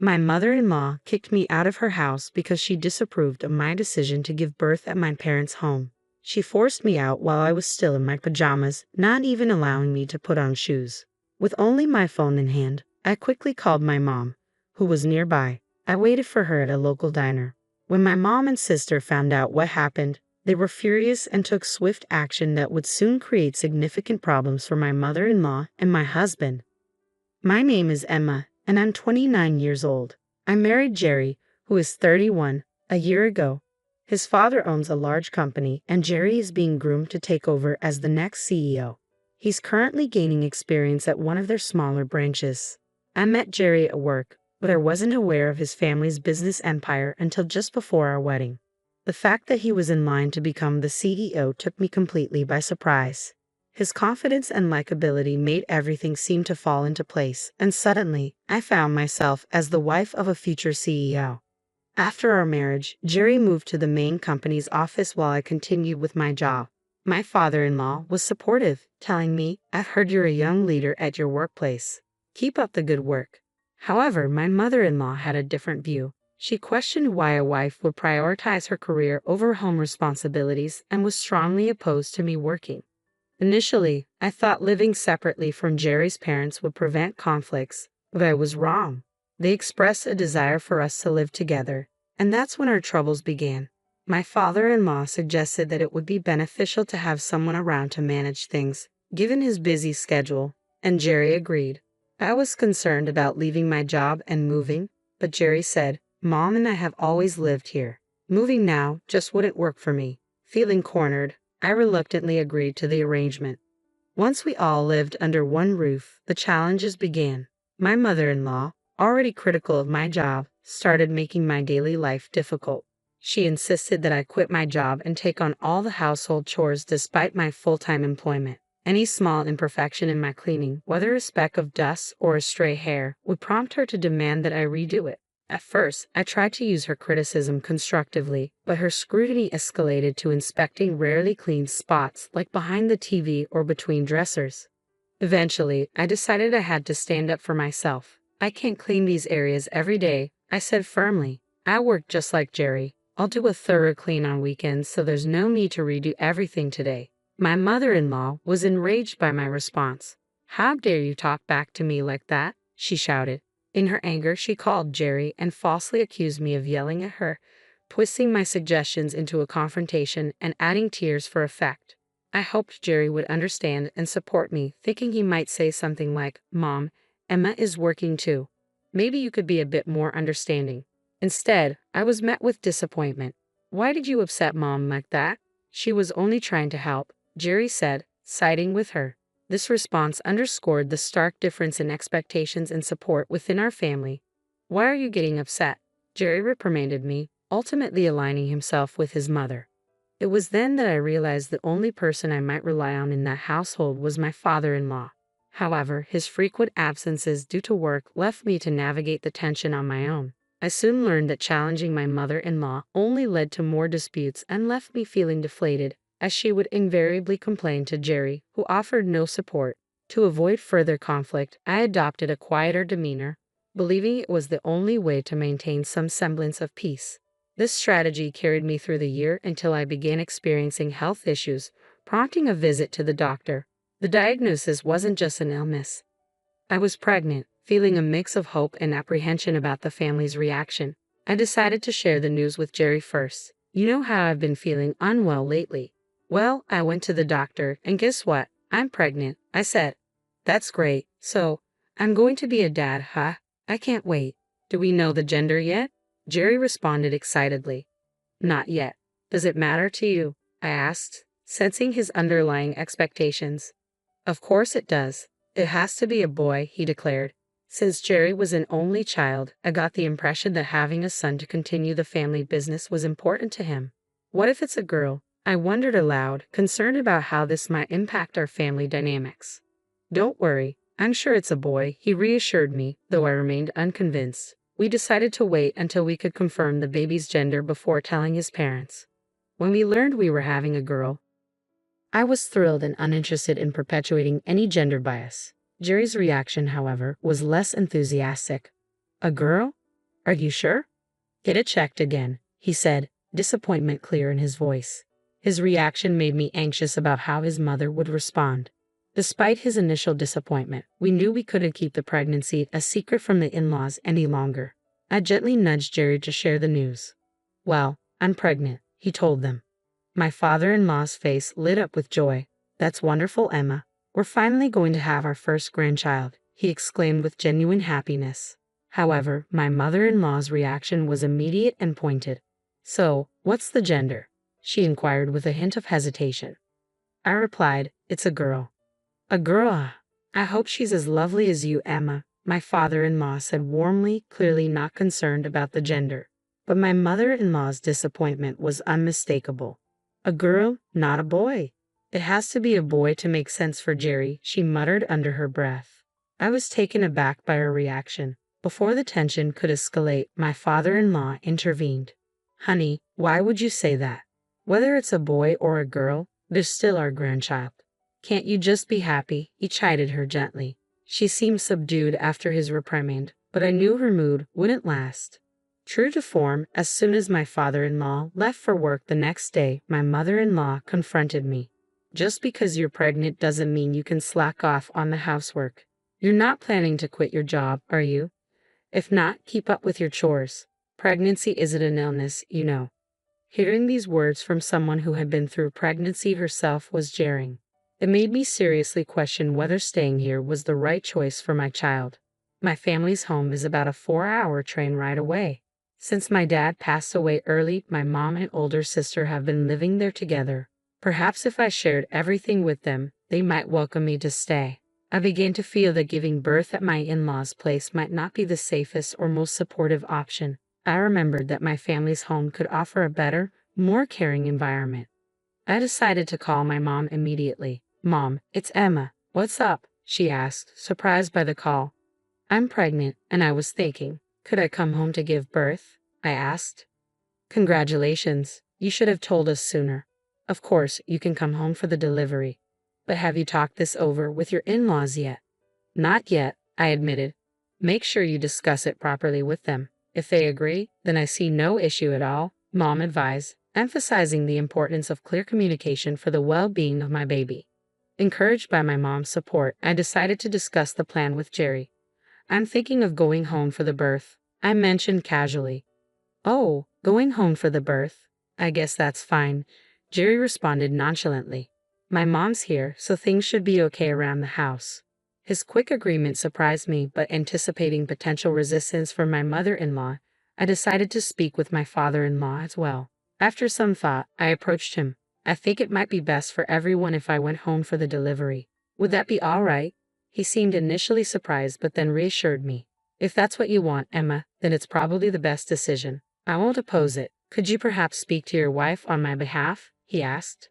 My mother-in-law kicked me out of her house because she disapproved of my decision to give birth at my parents' home. She forced me out while I was still in my pajamas, not even allowing me to put on shoes. With only my phone in hand, I quickly called my mom, who was nearby. I waited for her at a local diner. When my mom and sister found out what happened, they were furious and took swift action that would soon create significant problems for my mother-in-law and my husband. My name is Emma, and I'm 29 years old. I married Jerry, who is 31, a year ago. His father owns a large company, and Jerry is being groomed to take over as the next CEO. He's currently gaining experience at one of their smaller branches. I met Jerry at work, but I wasn't aware of his family's business empire until just before our wedding. The fact that he was in line to become the CEO took me completely by surprise. His confidence and likability made everything seem to fall into place, and suddenly, I found myself as the wife of a future CEO. After our marriage, Jerry moved to the main company's office while I continued with my job. My father-in-law was supportive, telling me, "I've heard you're a young leader at your workplace. Keep up the good work." However, my mother-in-law had a different view. She questioned why a wife would prioritize her career over home responsibilities and was strongly opposed to me working. Initially, I thought living separately from Jerry's parents would prevent conflicts, but I was wrong. They expressed a desire for us to live together, and that's when our troubles began. My father-in-law suggested that it would be beneficial to have someone around to manage things, given his busy schedule, and Jerry agreed. I was concerned about leaving my job and moving, but Jerry said, "Mom and I have always lived here. Moving now just wouldn't work for me." Feeling cornered, I reluctantly agreed to the arrangement. Once we all lived under one roof, the challenges began. My mother-in-law, already critical of my job, started making my daily life difficult. She insisted that I quit my job and take on all the household chores despite my full-time employment. Any small imperfection in my cleaning, whether a speck of dust or a stray hair, would prompt her to demand that I redo it. At first, I tried to use her criticism constructively, but her scrutiny escalated to inspecting rarely cleaned spots like behind the TV or between dressers. Eventually, I decided I had to stand up for myself. "I can't clean these areas every day," I said firmly. "I work just like Jerry. I'll do a thorough clean on weekends so there's no need to redo everything today." My mother-in-law was enraged by my response. "How dare you talk back to me like that?" she shouted. In her anger, she called Jerry and falsely accused me of yelling at her, twisting my suggestions into a confrontation and adding tears for effect. I hoped Jerry would understand and support me, thinking he might say something like, "Mom, Emma is working too. Maybe you could be a bit more understanding." Instead, I was met with disappointment. "Why did you upset Mom like that? She was only trying to help," Jerry said, siding with her. This response underscored the stark difference in expectations and support within our family. "Why are you getting upset?" Jerry reprimanded me, ultimately aligning himself with his mother. It was then that I realized the only person I might rely on in that household was my father-in-law. However, his frequent absences due to work left me to navigate the tension on my own. I soon learned that challenging my mother-in-law only led to more disputes and left me feeling deflated, as she would invariably complain to Jerry, who offered no support. To avoid further conflict, I adopted a quieter demeanor, believing it was the only way to maintain some semblance of peace. This strategy carried me through the year until I began experiencing health issues, prompting a visit to the doctor. The diagnosis wasn't just an illness. I was pregnant, feeling a mix of hope and apprehension about the family's reaction. I decided to share the news with Jerry first. "You know how I've been feeling unwell lately." "Well, I went to the doctor, and guess what? I'm pregnant," I said. "That's great. So, I'm going to be a dad, huh? I can't wait. Do we know the gender yet?" Jerry responded excitedly. "Not yet. Does it matter to you?" I asked, sensing his underlying expectations. "Of course it does. It has to be a boy," he declared. Since Jerry was an only child, I got the impression that having a son to continue the family business was important to him. "What if it's a girl?" I wondered aloud, concerned about how this might impact our family dynamics. "Don't worry, I'm sure it's a boy," he reassured me, though I remained unconvinced. We decided to wait until we could confirm the baby's gender before telling his parents. When we learned we were having a girl, I was thrilled and uninterested in perpetuating any gender bias. Jerry's reaction, however, was less enthusiastic. "A girl? Are you sure? Get it checked again, he said, disappointment clear in his voice. His reaction made me anxious about how his mother would respond. Despite his initial disappointment, we knew we couldn't keep the pregnancy a secret from the in-laws any longer. I gently nudged Jerry to share the news. Well, I'm pregnant, he told them. My father-in-law's face lit up with joy. That's wonderful, Emma. We're finally going to have our first grandchild, he exclaimed with genuine happiness. However, my mother-in-law's reaction was immediate and pointed. So, what's the gender? She inquired with a hint of hesitation. I replied, it's a girl. A girl? I hope she's as lovely as you, Emma, my father-in-law said warmly, clearly not concerned about the gender. But my mother-in-law's disappointment was unmistakable. A girl, not a boy. It has to be a boy to make sense for Jerry, she muttered under her breath. I was taken aback by her reaction. Before the tension could escalate, my father-in-law intervened. Honey, why would you say that? Whether it's a boy or a girl, they're still our grandchild. Can't you just be happy? He chided her gently. She seemed subdued after his reprimand, but I knew her mood wouldn't last. True to form, as soon as my father-in-law left for work the next day, my mother-in-law confronted me. Just because you're pregnant doesn't mean you can slack off on the housework. You're not planning to quit your job, are you? If not, keep up with your chores. Pregnancy isn't an illness, you know. Hearing these words from someone who had been through pregnancy herself was jarring. It made me seriously question whether staying here was the right choice for my child. My family's home is about a 4-hour train ride away. Since my dad passed away early, my mom and older sister have been living there together. Perhaps if I shared everything with them, they might welcome me to stay. I began to feel that giving birth at my in-laws' place might not be the safest or most supportive option. I remembered that my family's home could offer a better, more caring environment. I decided to call my mom immediately. Mom, it's Emma. What's up? She asked, surprised by the call. I'm pregnant, and I was thinking, could I come home to give birth? I asked. Congratulations. You should have told us sooner. Of course, you can come home for the delivery. But have you talked this over with your in-laws yet? Not yet, I admitted. Make sure you discuss it properly with them. If they agree, then I see no issue at all, Mom advised, emphasizing the importance of clear communication for the well-being of my baby. Encouraged by my mom's support, I decided to discuss the plan with Jerry. I'm thinking of going home for the birth, I mentioned casually. Oh, going home for the birth? I guess that's fine, Jerry responded nonchalantly. My mom's here, so things should be okay around the house. His quick agreement surprised me, but anticipating potential resistance from my mother-in-law, I decided to speak with my father-in-law as well. After some thought, I approached him. I think it might be best for everyone if I went home for the delivery. Would that be all right? He seemed initially surprised, but then reassured me. If that's what you want, Emma, then it's probably the best decision. I won't oppose it. Could you perhaps speak to your wife on my behalf? He asked.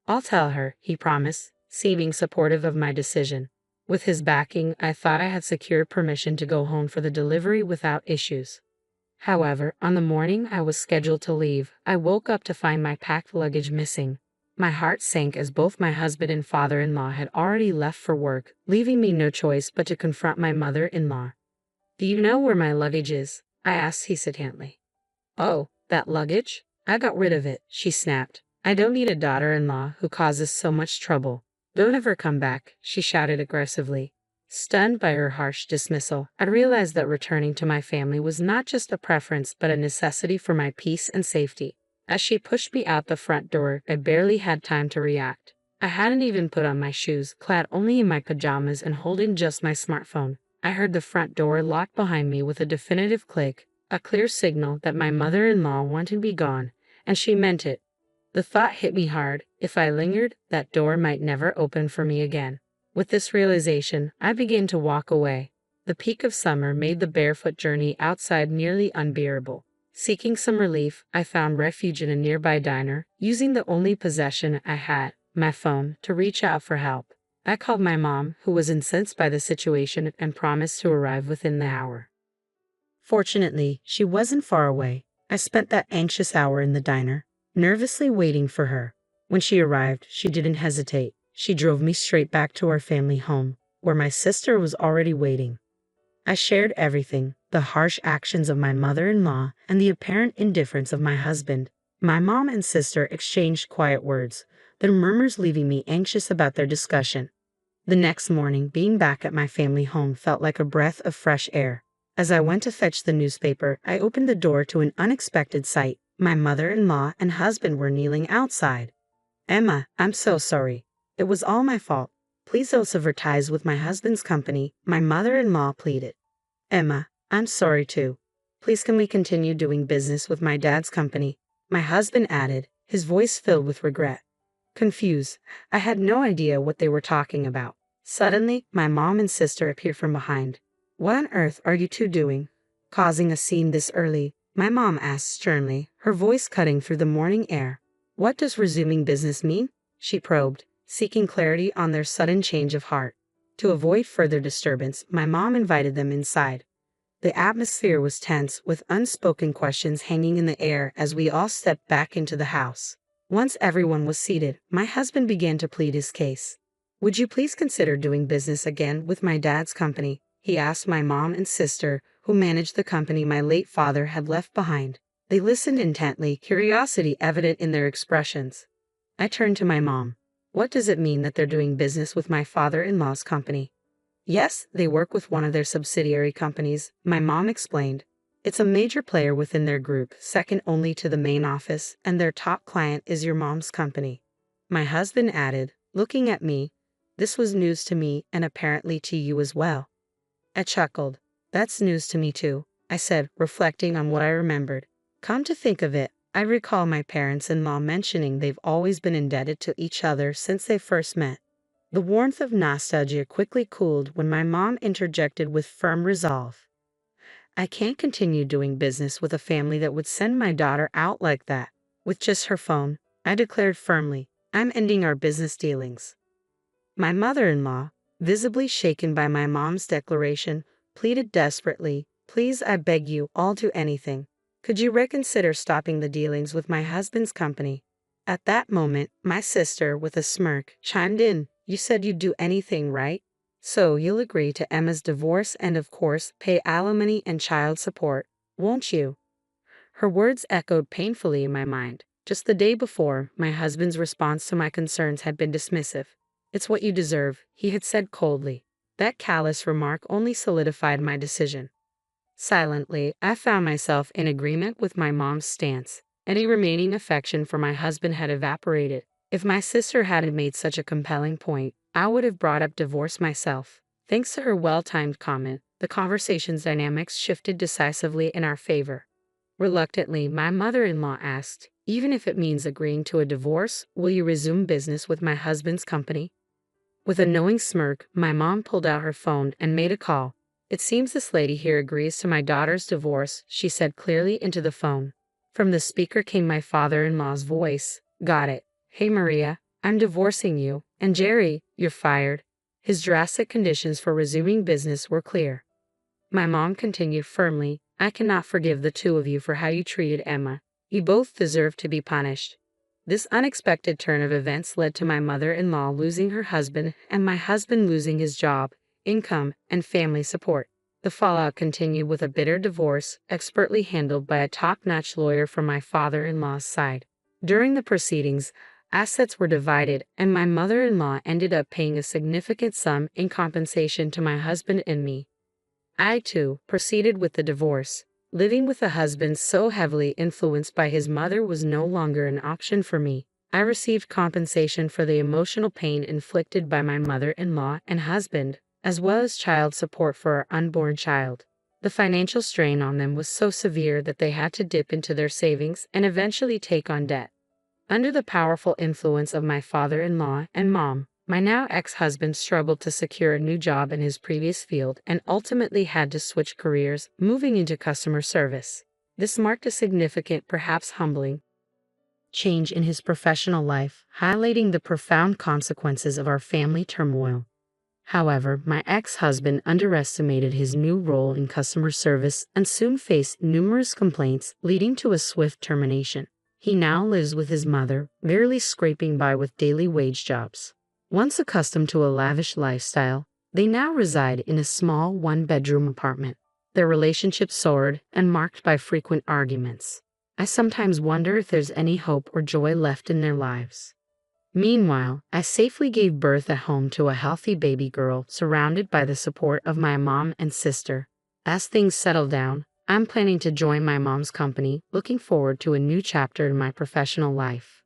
I'll tell her, he promised, seeming supportive of my decision. With his backing, I thought I had secured permission to go home for the delivery without issues. However, on the morning I was scheduled to leave, I woke up to find my packed luggage missing. My heart sank as both my husband and father-in-law had already left for work, leaving me no choice but to confront my mother-in-law. Do you know where my luggage is? I asked hesitantly. Oh, that luggage? I got rid of it, she snapped. I don't need a daughter-in-law who causes so much trouble. Don't ever come back, she shouted aggressively. Stunned by her harsh dismissal, I realized that returning to my family was not just a preference but a necessity for my peace and safety. As she pushed me out the front door, I barely had time to react. I hadn't even put on my shoes, clad only in my pajamas and holding just my smartphone. I heard the front door lock behind me with a definitive click, a clear signal that my mother-in-law wanted to be gone, and she meant it. The thought hit me hard. If I lingered, that door might never open for me again. With this realization, I began to walk away. The peak of summer made the barefoot journey outside nearly unbearable. Seeking some relief, I found refuge in a nearby diner, using the only possession I had, my phone, to reach out for help. I called my mom, who was incensed by the situation, and promised to arrive within the hour. Fortunately, she wasn't far away. I spent that anxious hour in the diner, nervously waiting for her. When she arrived, she didn't hesitate. She drove me straight back to our family home, where my sister was already waiting. I shared everything, the harsh actions of my mother-in-law, and the apparent indifference of my husband. My mom and sister exchanged quiet words, their murmurs leaving me anxious about their discussion. The next morning, being back at my family home felt like a breath of fresh air. As I went to fetch the newspaper, I opened the door to an unexpected sight. My mother-in-law and husband were kneeling outside. "Emma, I'm so sorry. It was all my fault. Please don't advertise with my husband's company," my mother-in-law pleaded. "Emma, I'm sorry too. Please can we continue doing business with my dad's company?" my husband added, his voice filled with regret. Confused, I had no idea what they were talking about. Suddenly, my mom and sister appeared from behind. "What on earth are you two doing? Causing a scene this early?" my mom asked sternly, her voice cutting through the morning air. "What does resuming business mean?" she probed, seeking clarity on their sudden change of heart. To avoid further disturbance, my mom invited them inside. The atmosphere was tense, with unspoken questions hanging in the air as we all stepped back into the house. Once everyone was seated, my husband began to plead his case. "Would you please consider doing business again with my dad's company?" he asked my mom and sister, who managed the company my late father had left behind. They listened intently, curiosity evident in their expressions. I turned to my mom. "What does it mean that they're doing business with my father-in-law's company?" "Yes, they work with one of their subsidiary companies," my mom explained. "It's a major player within their group, second only to the main office, and their top client is your mom's company." My husband added, looking at me, "This was news to me and apparently to you as well." I chuckled. "That's news to me too," I said, reflecting on what I remembered. Come to think of it, I recall my parents-in-law mentioning they've always been indebted to each other since they first met. The warmth of nostalgia quickly cooled when my mom interjected with firm resolve. "I can't continue doing business with a family that would send my daughter out like that, with just her phone," I declared firmly. "I'm ending our business dealings." My mother-in-law, visibly shaken by my mom's declaration, pleaded desperately, "Please, I beg you, I'll do anything. Could you reconsider stopping the dealings with my husband's company?" At that moment, my sister, with a smirk, chimed in. "You said you'd do anything, right? So you'll agree to Emma's divorce and, of course, pay alimony and child support, won't you?" Her words echoed painfully in my mind. Just the day before, my husband's response to my concerns had been dismissive. "It's what you deserve," he had said coldly. That callous remark only solidified my decision. Silently, I found myself in agreement with my mom's stance. Any remaining affection for my husband had evaporated. If my sister hadn't made such a compelling point, I would have brought up divorce myself. Thanks to her well-timed comment, the conversation's dynamics shifted decisively in our favor. Reluctantly, my mother-in-law asked, "Even if it means agreeing to a divorce, will you resume business with my husband's company?" With a knowing smirk, my mom pulled out her phone and made a call. "It seems this lady here agrees to my daughter's divorce," she said clearly into the phone. From the speaker came my father-in-law's voice. "Got it. Hey Maria, I'm divorcing you, and Jerry, you're fired." His drastic conditions for resuming business were clear. My mom continued firmly, "I cannot forgive the two of you for how you treated Emma. You both deserve to be punished." This unexpected turn of events led to my mother-in-law losing her husband and my husband losing his job, income, and family support. The fallout continued with a bitter divorce, expertly handled by a top-notch lawyer from my father-in-law's side. During the proceedings, assets were divided, and my mother-in-law ended up paying a significant sum in compensation to my husband and me. I, too, proceeded with the divorce. Living with a husband so heavily influenced by his mother was no longer an option for me. I received compensation for the emotional pain inflicted by my mother-in-law and husband, as well as child support for our unborn child. The financial strain on them was so severe that they had to dip into their savings and eventually take on debt. Under the powerful influence of my father-in-law and mom, my now ex-husband struggled to secure a new job in his previous field and ultimately had to switch careers, moving into customer service. This marked a significant, perhaps humbling, change in his professional life, highlighting the profound consequences of our family turmoil. However, my ex-husband underestimated his new role in customer service and soon faced numerous complaints, leading to a swift termination. He now lives with his mother, barely scraping by with daily wage jobs. Once accustomed to a lavish lifestyle, they now reside in a small one-bedroom apartment. Their relationship soared and marked by frequent arguments. I sometimes wonder if there's any hope or joy left in their lives. Meanwhile, I safely gave birth at home to a healthy baby girl, surrounded by the support of my mom and sister. As things settle down, I'm planning to join my mom's company, looking forward to a new chapter in my professional life.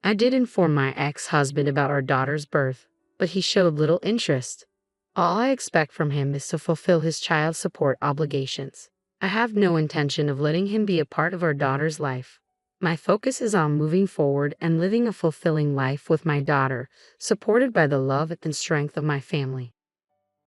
I did inform my ex-husband about our daughter's birth, but he showed little interest. All I expect from him is to fulfill his child support obligations. I have no intention of letting him be a part of our daughter's life. My focus is on moving forward and living a fulfilling life with my daughter, supported by the love and strength of my family.